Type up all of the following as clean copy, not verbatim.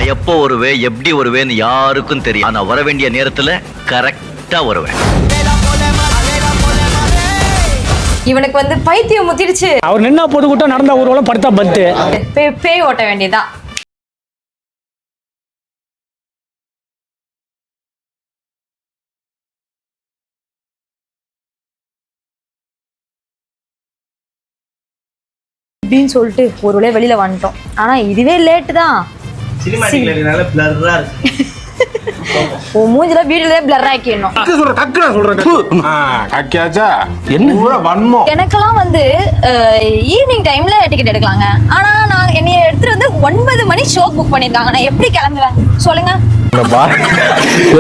நான் எப்போ வருவேன் எப்படி வருவேன்னு யாருக்கும் தெரியும். ஆனா வர வேண்டிய நேரத்துல கரெக்டா வருவேன். இவனுக்கு வந்து பைத்தியம் முத்திடுச்சு. அவர் நின்னா போது கூட்டம் நடந்தா ஊர்வலம் படுத்தா பத்து பேய் ஓட்ட வேண்டியதா. அப்படின்னு சொல்லிட்டு ஒரு வழியா வெளியில வந்துட்டோம். ஆனா இதுவே லேட்டு தான். உன் மூஞ்சில வீடுல பிளர் ஆக்கிடணும். எனக்கெல்லாம் வந்து ஈவினிங் டைம்ல டிக்கெட் எடுக்கலாங்க. ஆனா நான் என்னைய எடுத்துட்டு வந்து 9 மணி ஷோ புக் பண்ணிருக்காங்க. நான் எப்படி கிளம்புவேன் சொல்லுங்க?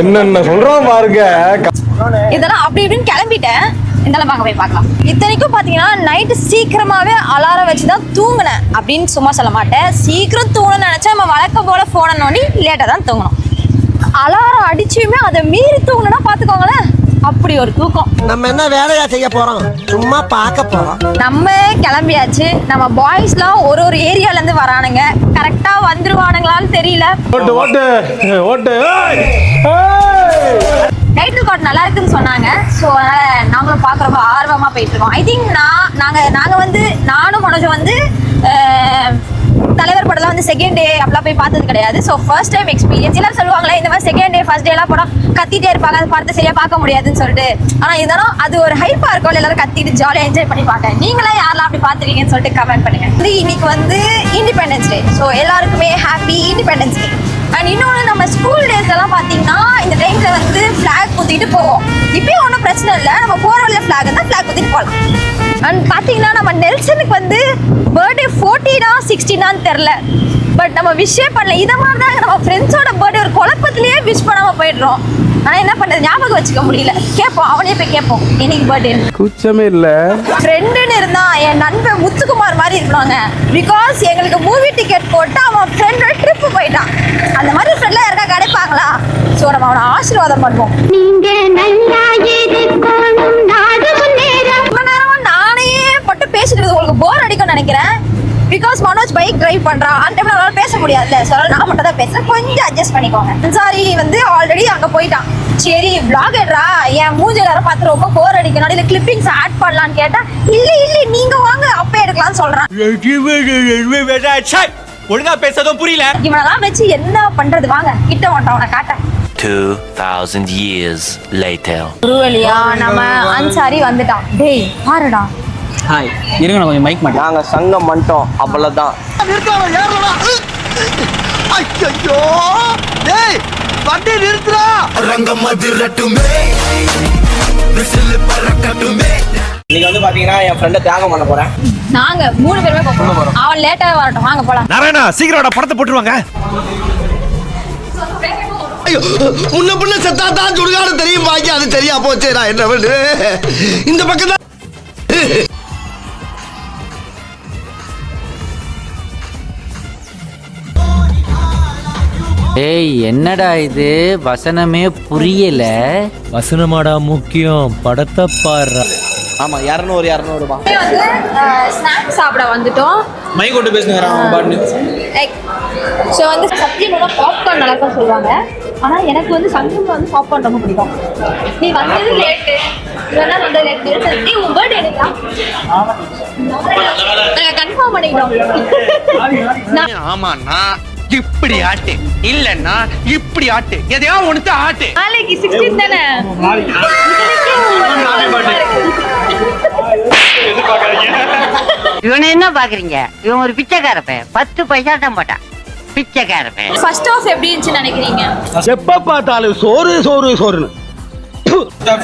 என்னென்ன சொல்றோம் பாருங்க. இதெல்லாம் அப்படி இப்படின்னு கிளம்பிட்டேன். இதெல்லாம் பார்க்க போய் பார்க்கலாம். இத்தனைக்கும் பாத்தீங்கன்னா நைட்டு சீக்கிரமாவே அலாரம் வச்சுதான் தூங்கினேன் அப்படின்னு சும்மா சொல்ல மாட்டேன். சீக்கிரம் தூங்கணும்னு நினைச்சா நம்ம வழக்கம் போல போன நோண்டி லேட்டா தான் தூங்கணும். அலாரம் அடிச்சுமே அதை மீறி தூங்கணும்னா பாத்துக்கோங்களேன், அப்படி ஒரு தூக்கம். நம்ம என்ன வேலையா செய்ய போறோம்? சும்மா பார்க்க போறோம். நம்ம கிளம்பியாச்சு. நம்ம பாய்ஸ்லாம் ஒரு ஏரியால இருந்து வரானுங்க. கரெக்டா வந்துருவானுங்களான்னு தெரியல. டைட்டில் கார்டு நல்லா இருக்குன்னு சொன்னாங்க. ஸோ அதனால நாங்களும் பார்க்க ரொம்ப ஆர்வமா போயிட்டு இருக்கோம். ஐ திங்க் நாங்க வந்து நானும் மனோஜும் வந்து தலைவர் படம்லாம் வந்து செகண்ட் டே அப்படிலாம் போய் பார்த்தது கிடையாது. So first time experience. எல்லாரும் சொல்லுவாங்களே இந்த மாதிரி செகண்ட் டே ஃபர்ஸ்ட் டேலாம் படம் கத்திட்டே இருப்பாங்க, அது பார்த்து சரியா பார்க்க முடியாதுன்னு சொல்லிட்டு. ஆனால் இருந்தாலும் அது ஒரு ஹைப்பா இருக்கும். எல்லாரும் கத்திட்டு ஜாலியாக என்ஜாய் பண்ணி பார்க்க. நீங்களாம் யாரெல்லாம் அப்படி பார்த்துருக்கீங்கன்னு சொல்லிட்டு கமெண்ட் பண்ணுங்க. இன்னைக்கு வந்து இண்டிபெண்டன்ஸ் டே. ஸோ எல்லாருக்குமே ஹாப்பி இண்டிபெண்டன்ஸ் டே. அண்ட் இன்னொன்று, நம்ம ஸ்கூல் டேஸ்லாம் பார்த்தீங்கன்னா இந்த டைம்ல வந்து ஃபிளாக் குத்திட்டு போவோம். இப்பயும் ஒன்றும் பிரச்சனை இல்லை. நம்ம போகிற வழியில் ஃபிளாக் இருந்தால் ஃபிளாக் குத்திட்டு போகலாம். அண்ட் பார்த்தீங்கன்னா நம்ம நெல்சனுக்கு வந்து பர்த்டே 14 16 தெரில. பட் நம்ம விஷே பண்ணல. இதை மாதிரி தாங்க நம்ம ஃப்ரெண்ட்ஸோட பர்த்டே ஒரு குழப்பத்திலேயே விஷ் பண்ணாமல் போயிடுறோம். ஆனால் என்ன பண்ணுறது, ஞாபகம் வச்சுக்க முடியல. கேட்போம், அவனே போய் கேட்போம் என்னைக்கு பர்த்டே. கூச்சமே இல்ல. ஃப்ரெண்டுன்னு இருந்தா என் நண்பன் முத்துக்குமார் மாதிரி இருக்கணுங்க. பிகாஸ் எங்களுக்கு மூவி டிக்கெட் போட்டு அவன் ஃப்ரெண்டோட ட்ரிப்பு போயிட்டான். அந்த மாதிரி ஃப்ரெண்ட்லாம் யாருக்கா கிடைப்பாங்களா? ஸோ நம்ம அவனை ஆசீர்வாதம் பண்ணுவோம். நானே பட்டு பேசிட்டு உங்களுக்கு போர் அடிக்கும்னு நினைக்கிறேன். பிகாஸ் மனோஜ் பைக் டிரைவ் பண்றான். அந்த டைம்ல அவரால் பேச முடியாதுல்ல. ஸோ நான் மட்டும் தான் பேசுறேன். கொஞ்சம் அட்ஜஸ்ட் பண்ணிக்கோங்க. சாரி வந்து ஆல்ரெடி அங்கே போயிட்டான். சரி vlog எடுறா, என் மூஞ்சி எல்லாரும் பார்த்து ரொம்ப போர் அடிக்கணும், இல்லை கிளிப்பிங்ஸ் ஆட் பண்ணலான்னு கேட்டா இல்லை நீங்க வாங்க அப்ப எடுக்கலாம்னு சொல்றேன். ஒழுங்கா பேசதும் புரியல. இவனெல்லாம் வச்சு என்ன பண்றது? வாங்க கிட்ட வந்துட்டோம், உன காட்ட. 2000 years later. ஒரு வழியா நம்ம அன்சாரி வந்துட்டான். டேய் பாருடா. ஹாய் இருங்க, நான் கொஞ்சம் மைக் மாட்டேன். நாங்க சங்கம் பண்ணிட்டோம் அவ்வளவுதான். ஐயோ டேய் வண்டி நிறுத்துடா. ரங்கம் அதிரட்டுமே விசில் பறக்கட்டுமே. நீங்க வந்து பாத்தீங்கன்னா என் ஃப்ரெண்ட தியாகம் பண்ண போறேன். நாங்க 3 பேருமே போறோம். அவன் லேட்டா வரட்டும், வாங்க போலாம். நாராயணா சீக்கிரமா படத்தை போட்டுருவாங்க. ஐயோ முன்ன பின்ன செத்தா தான் சுடுகாடு தெரியும் பாக்கி, அது தெரியா போச்சு. நான் என்ன பண்ணு இந்த பக்கம் தான். ஏய் என்னடா இது, வசனமே புரியல. வசனமாடா முக்கியம், படத்தை பாரு. ஆமா 200 ரூபாய். வந்து ஸ்நாக்ஸ் சாப்பிட வந்துட்டோம். மை கொண்டு பேசுறாங்க. ஸோ வந்து சத்தியமாக பாப்கார்ன் நல்லா தான் சொல்லுவாங்க. ஆனால் எனக்கு வந்து சங்கம்ல வந்து பாப்கார்ன் ரொம்ப பிடிக்கும். நீ வந்தது லேட்டு, இல்லைன்னா வந்து லேட்டு. நீ உன் பர்த்டே எடுக்கலாம் கன்ஃபார்ம் பண்ணிக்கிட்டோம். ஆமாண்ணா இப்படி ஆட்டு, இல்லன்னா இப்படி ஆட்டு, எதையா ஒண்ணு ஆட்டு. நாளைக்கு 16 தானே. இவனை என்ன பாக்குறீங்க? இவன் ஒரு பிச்சைக்காரப்பன். 10 பைசா தான் போட்டான். பிச்சைக்காரப்பன். ஃபர்ஸ்ட் ஆஃப் எப்படி இருந்துச்சுன்னு நினைக்கிறீங்க? எப்ப பார்த்தாலும் சோறுன்னு.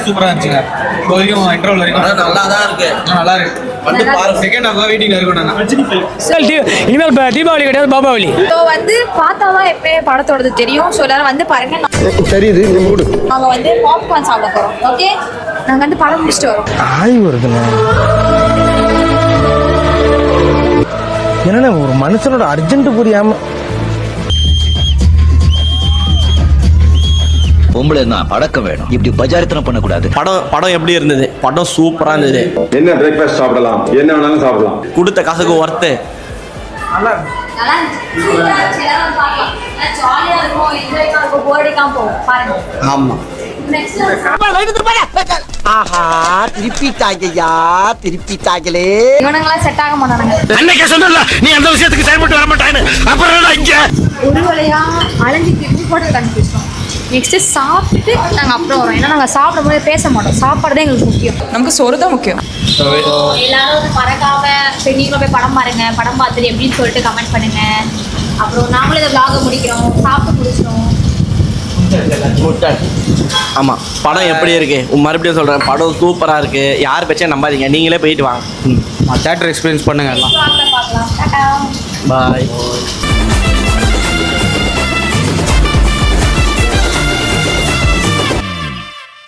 சூப்பரா இருந்துச்சுங்க. வரைக்கும் இன்டர்வல் வரைக்கும் நல்லா தான் இருக்கு. நல்லா இருக்கு. வந்து பாரு, செகண்ட் ஹாஃப் வெயிட்டிங்ல இருக்கோம். இனிமேல் தீபாவளி கிடையாது, பாபாவளி. ஸோ வந்து பார்த்தாதான் எப்பயே படத்தோடது தெரியும். ஸோ எல்லாரும் வந்து பாருங்க. தெரியுது நீ மூடு. நாங்க வந்து பாப்கார்ன் சாப்பிட போறோம். ஓகே, நாங்க வந்து படம் முடிச்சுட்டு வரோம். ஆய் வருதுண்ணே. என்னண்ணே ஒரு மனுஷனோட அர்ஜென்ட் புரியாம. பொம்பளை தான் பழக்கம் வேணும். இப்படி பஜாரித்தனம் பண்ணக்கூடாது. படம் எப்படி இருந்தது? படம் சூப்பரா இருந்தது. என்ன பிரேக்ஃபாஸ்ட் சாப்பிடலாம், என்ன வேணாலும் சாப்பிடலாம். கொடுத்த காசுக்கு ஒர்த்து. நல்லா நல்லா இருந்துச்சு. சூப்பரா இருந்துச்சு. எல்லாரும் வந்து பார்க்கலாம். நல்லா ஜாலியா இருக்கும், என்ஜாய்க்கா இருக்கும், போர் அடிக்காம போகும். பாருங்க. ஆமா. நெக்ஸ்ட் ஆஹா திருப்பிட்டாங்கய்யா திருப்பிட்டாங்களே. இவனுங்களாம் செட் ஆக மாட்டானுங்க. அன்னைக்கே சொன்னல நீ அந்த விஷயத்துக்கு செயல்பட்டு வர மாட்டான்னு. அப்புறம் என்ன இங்க ஒரு வழியா அலைஞ்சு திரும்பி போட்டு கண்டுபிடிச்சோம். நெக்ஸ்ட் சாப்பிட்டுட்டு நாங்கள் அப்புறம் வரோம். ஏன்னா நாங்கள் சாப்பிடும் போது பேச மாட்டோம். சாப்பாடு தான் எங்களுக்கு முக்கியம். நமக்கு சோறு தான் முக்கியம். எல்லாரும் வந்து மறக்காம நீங்களும் போய் படம் பாருங்க. படம் பார்த்துட்டு எப்படின்னு சொல்லிட்டு கமெண்ட் பண்ணுங்க. அப்புறம் நாங்களும் இந்த vlog முடிக்கிறோம். சாப்பிட்டு முடிச்சிடும். ஆமா படம் எப்படி இருக்கு மறுபடியும் சொல்றேன், படம் சூப்பரா இருக்கு. யார் பேச்சையும் நம்பாதீங்க, நீங்களே போயிட்டு வாங்க. தேட்டர் எக்ஸ்பீரியன்ஸ் பண்ணுங்க எல்லாம். பார்க்கலாம். டாடா. பாய்.